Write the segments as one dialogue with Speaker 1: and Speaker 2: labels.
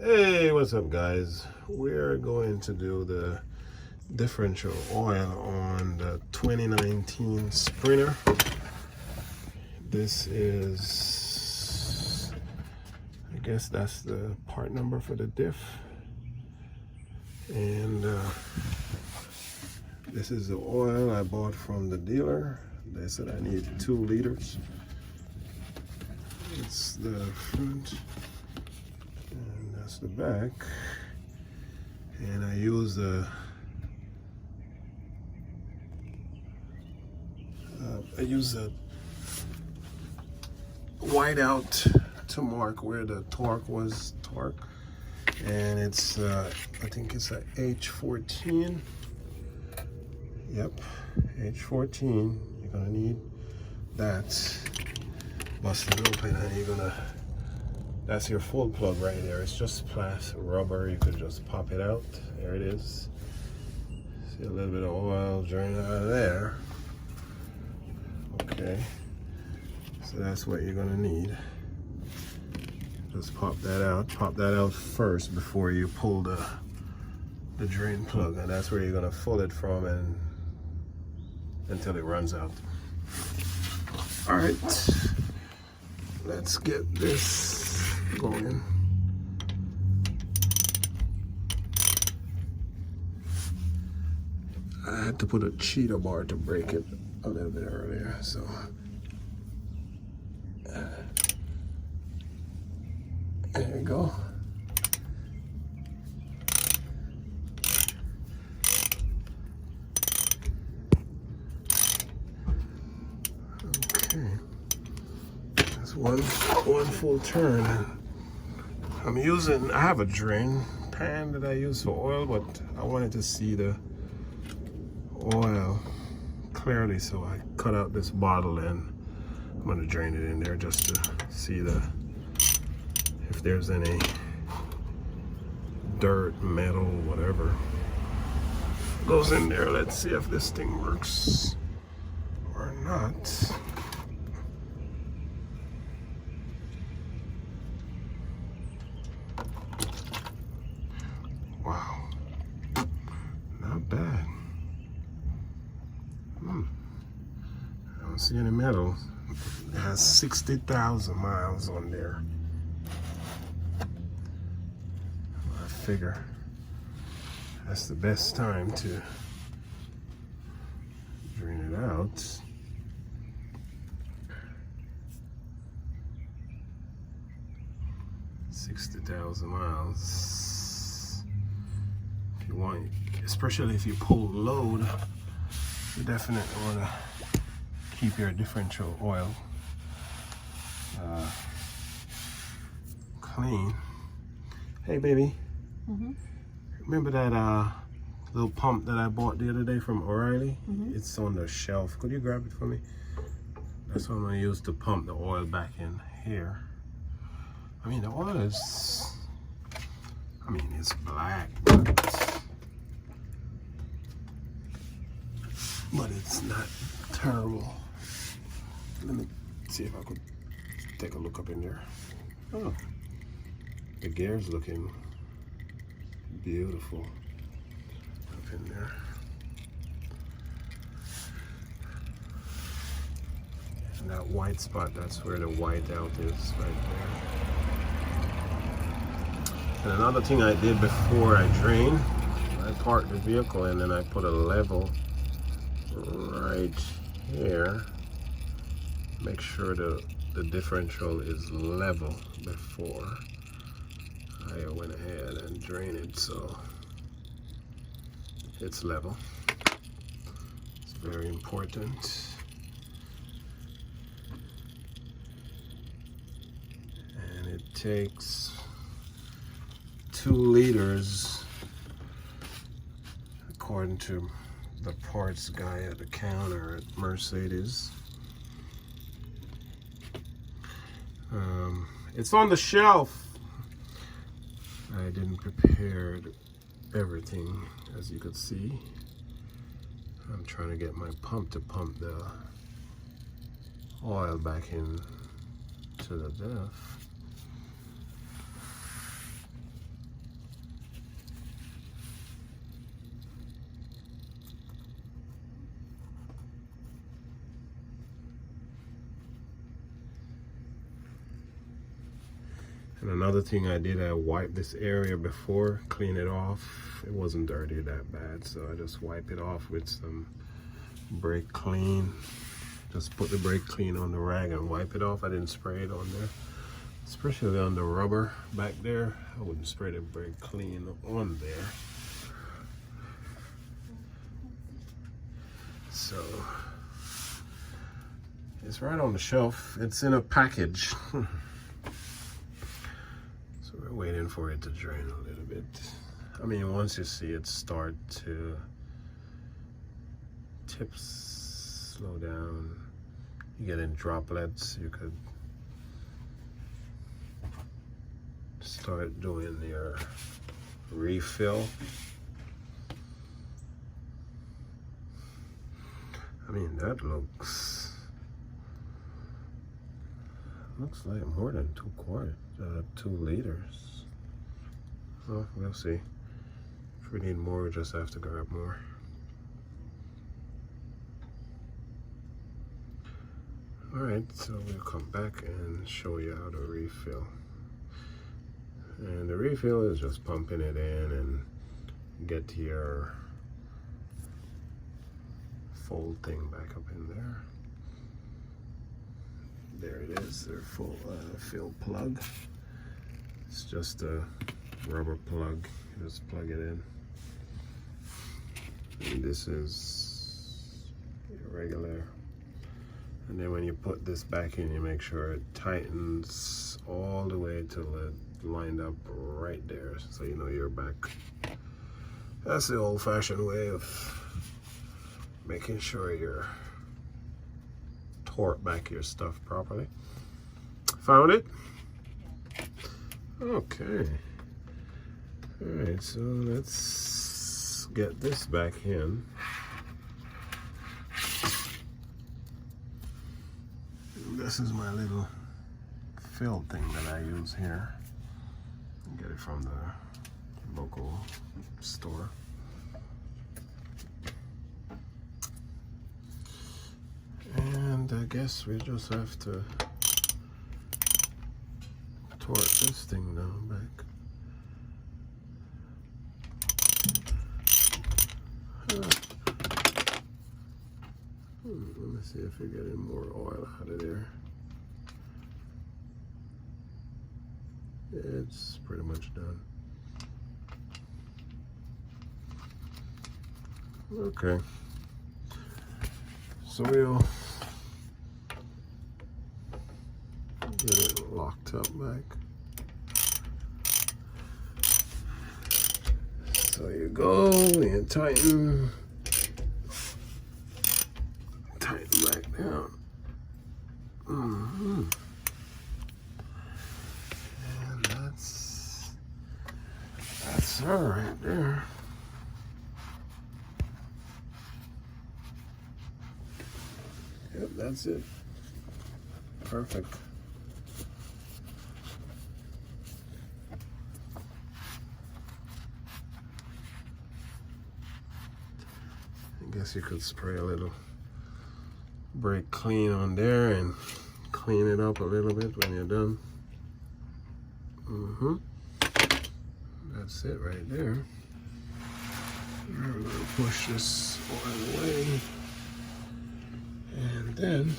Speaker 1: Hey, what's up, guys? We're going to do the differential oil on the 2019 Sprinter. This is, I guess that's the part number for the diff. And this is the oil I bought from the dealer. They said I need 2 liters. It's the front. That's the back, and I use a whiteout to mark where the torque was and it's I think it's a H14. Yep, H14. You're gonna need that. Bust it open, and you're gonna. That's your full plug right there. It's just plastic rubber. You could just pop it out. There it is. See a little bit of oil draining out of there. Okay. So that's what you're gonna need. Just pop that out. Pop that out first before you pull the drain plug, and that's where you're gonna pull it from and until it runs out. All right. Let's get this going. I had to put a cheetah bar to break it a little bit earlier, so there you go. Okay, that's one full turn. I have a drain pan that I use for oil, but I wanted to see the oil clearly, so I cut out this bottle and I'm gonna drain it in there just to see if there's any dirt, metal, whatever goes in there. Let's see if this thing works or not. Wow, not bad. I don't see any metal. It has 60,000 miles on there. I figure that's the best time to drain it out. $60,000 miles. If you want, especially if you pull load, you definitely want to keep your differential oil clean. Hey, baby. Remember that little pump that I bought the other day from O'Reilly? It's on the shelf. Could you grab it for me? That's what I'm going to use to pump the oil back in here. I mean, the oil is, it's black, but it's not terrible. Let me see if I could take a look up in there. Oh, the gear's looking beautiful up in there. And that white spot, that's where the whiteout is right there. And another thing I did before I drained, I parked the vehicle and then I put a level right here. Make sure the differential is level before I went ahead and drained it, so it's level. It's very important. And it takes 2 liters according to the parts guy at the counter at Mercedes. It's on the shelf. I didn't prepare everything, as you could see. I'm trying to get my pump to pump the oil back in to the diff. And another thing I did, I wiped this area before, clean it off. It wasn't dirty that bad, so I just wipe it off with some brake clean. Just put the brake clean on the rag and wipe it off. I didn't spray it on there, especially on the rubber back there. I wouldn't spray the brake clean on there. So it's right on the shelf. It's in a package. So we're waiting for it to drain a little bit. I mean, once you see it start to tips slow down, you get in droplets, you could start doing your refill. I mean, that looks like more than 2 liters. Well, we'll see. If we need more, we just have to grab more. Alright, so we'll come back and show you how to refill. And the refill is just pumping it in and get your fold thing back up in there. There it is, their full fill plug. It's just a rubber plug. You just plug it in. And this is your regular. And then when you put this back in, you make sure it tightens all the way till it lined up right there, so you know you're back. That's the old-fashioned way of making sure you're torque back your stuff properly. Found it? Okay. Alright, so let's get this back in. This is my little fill thing that I use here. Get it from the local store. And I guess we just have to torque this thing down back. Let me see if we're getting more oil out of there. It's pretty much done. Okay. So we'll get it locked up back. So you go and tighten back down. And that's all right there. Yep, that's it. Perfect. I guess you could spray a little brake clean on there and clean it up a little bit when you're done. That's it right there. We're going to push this oil away. And then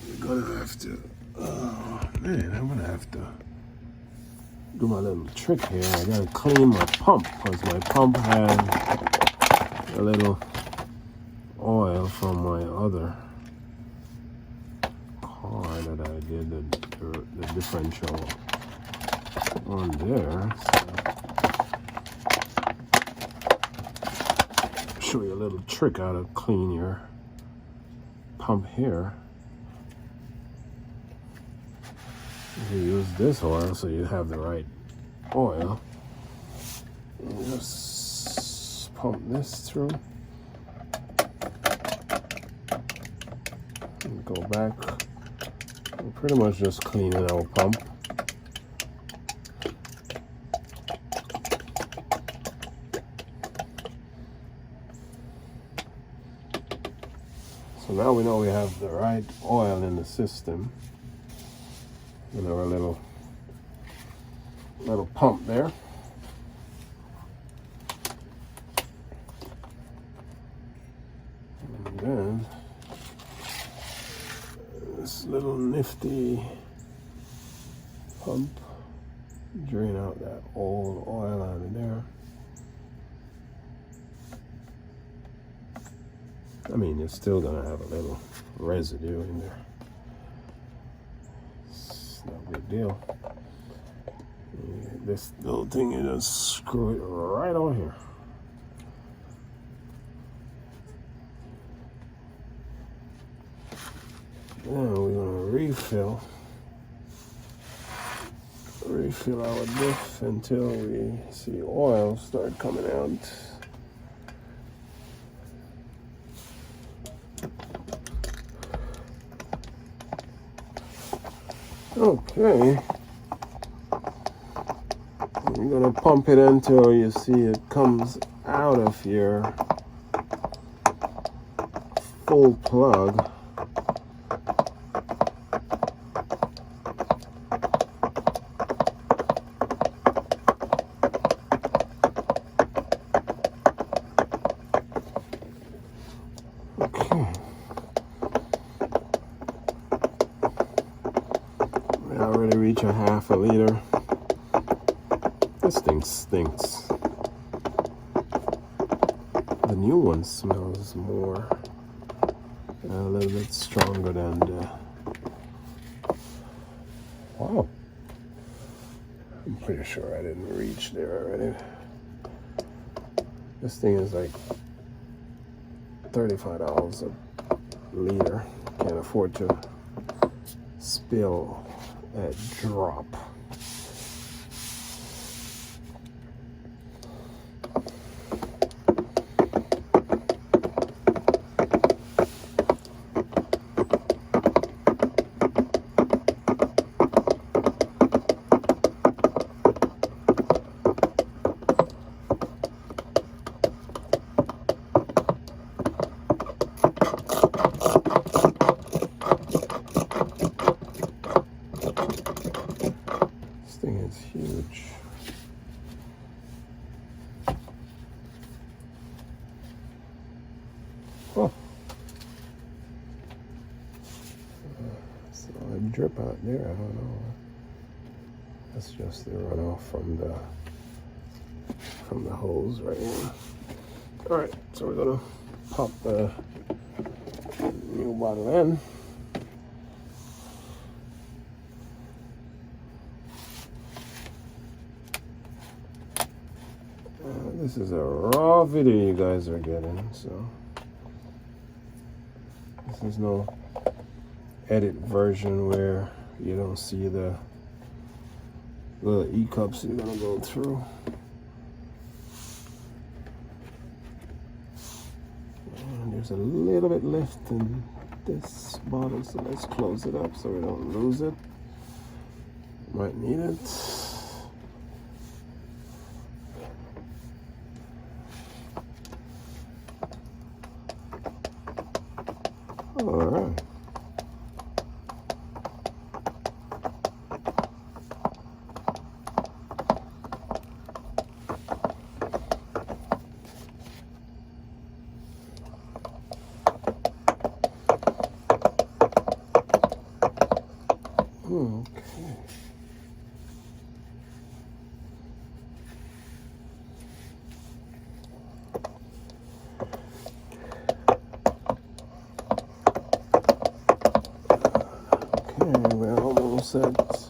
Speaker 1: you're gonna have to, oh man, I'm gonna have to do my little trick here. I gotta clean my pump because my pump had a little oil from my other car that I did the differential on there. So show you a little trick how to clean your pump here. You use this oil so you have the right oil. And just pump this through. And go back. We're pretty much just cleaning our pump. So So now we know we have the right oil in the system. And our little pump there. And then this little nifty pump, drain out that old oil out of there. I mean, it's still gonna have a little residue in there. It's no big deal. This little thing, you just screw it right on here. Now we're gonna refill our diff until we see oil start coming out. Okay. You're gonna pump it until you see it comes out of your full plug. Okay. We already reach a half a liter. This thing stinks. The new one smells more, a little bit stronger than the. Wow. I'm pretty sure I didn't reach there already. This thing is like $35 a liter. Can't afford to spill a drop. Huge. Oh, so a drip out there. I don't know. That's just the runoff from the hose right here. All right, so we're gonna pop the new bottle in. This is a raw video you guys are getting, so this is no edit version where you don't see the little E-cups you're gonna go through. And there's a little bit left in this bottle, so let's close it up so we don't lose it. Might need it. All right. Okay. We're almost at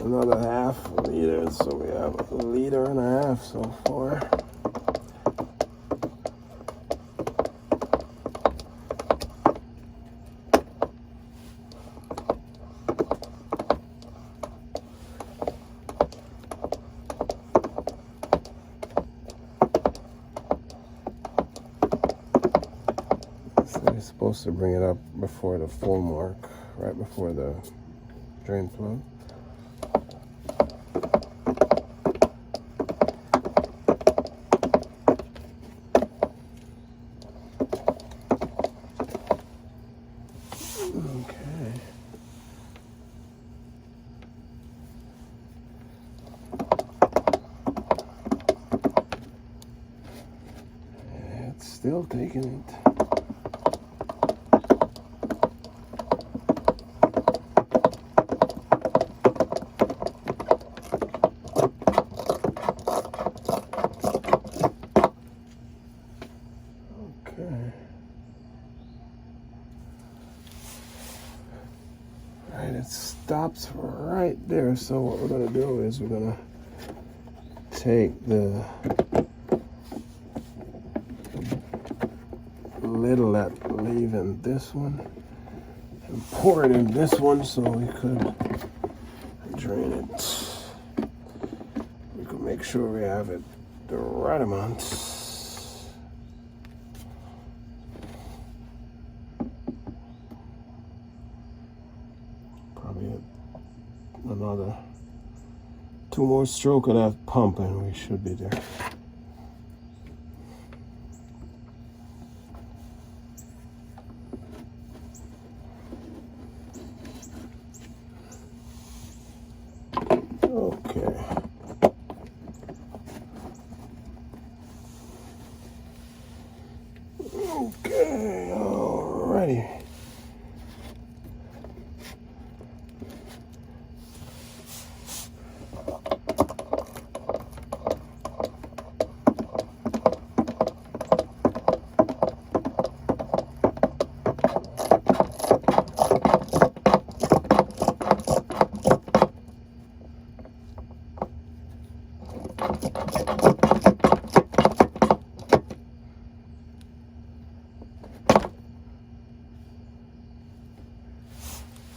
Speaker 1: another half a liter, so we have a liter and a half so far. So you're supposed to bring it up before the full mark, right before the drain plug. It's still taking it. Okay. All right, it stops right there. So what we're gonna do is we're gonna take the little that leave in this one and pour it in this one so we could drain it. We can make sure we have it the right amount. Probably another 2 more strokes of that pump and we should be there. Okay. Okay, alrighty.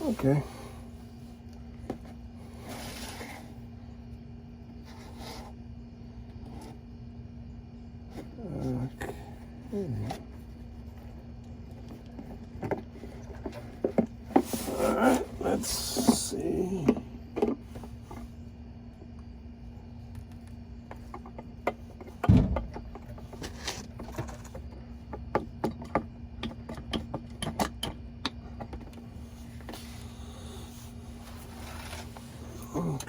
Speaker 1: Okay. Okay. All right, let's see. Okay.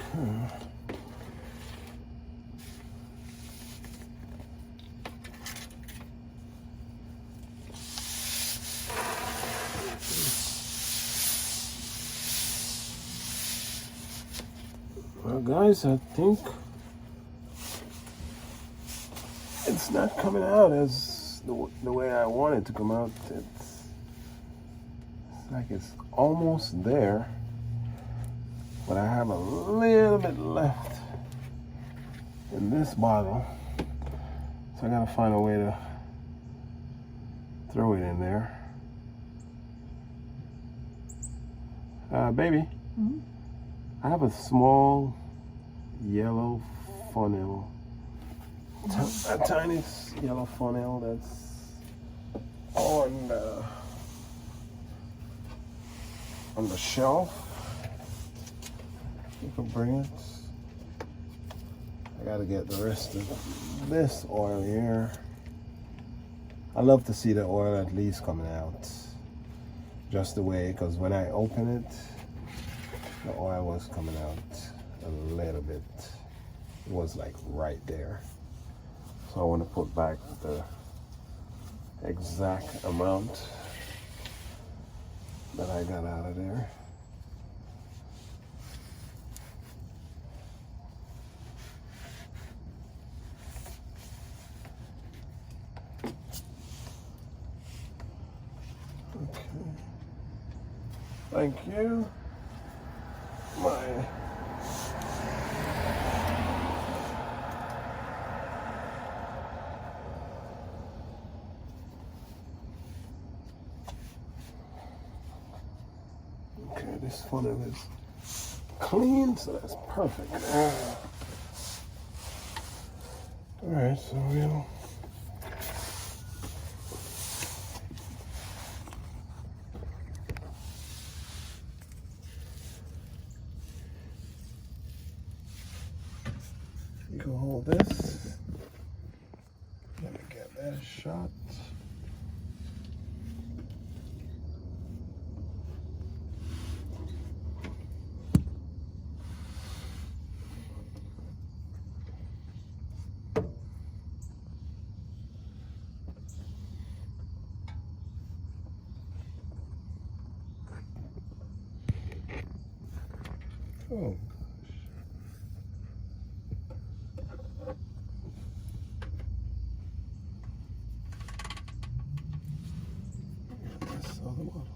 Speaker 1: Well, guys, I think it's not coming out as the way I want it to come out. It's like it's almost there, but I have a little bit left in this bottle, so I gotta find a way to throw it in there. Baby, I have a small yellow funnel, a tiny yellow funnel that's on the shelf. You can bring it. I gotta get the rest of this oil here. I love to see the oil at least coming out just the way, because when I open it, the oil was coming out a little bit. It was like right there. So I want to put back the exact amount that I got out of there. Okay. Thank you. Okay, this funnel is clean, so that's perfect. All right, so we'll you can hold this. Let me get that shot. Oh. That's all the model.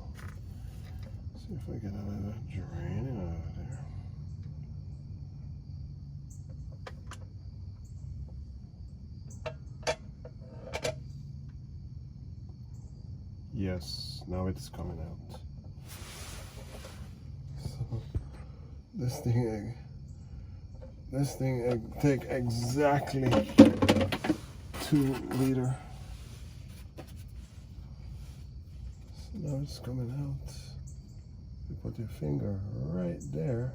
Speaker 1: See if I get out of that drain and out of there. Yes, now it's coming out. So this thing take exactly 2 liters. So now it's coming out. You put your finger right there.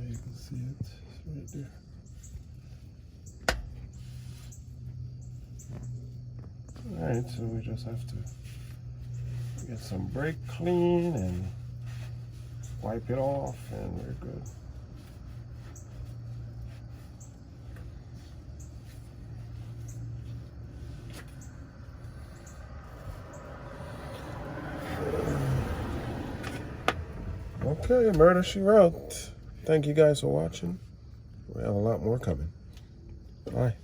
Speaker 1: You can see it. It's right there. Alright, so we just have to get some brake clean and wipe it off, and we're good. Okay, Murder, She Wrote. Thank you guys for watching. We have a lot more coming. Bye.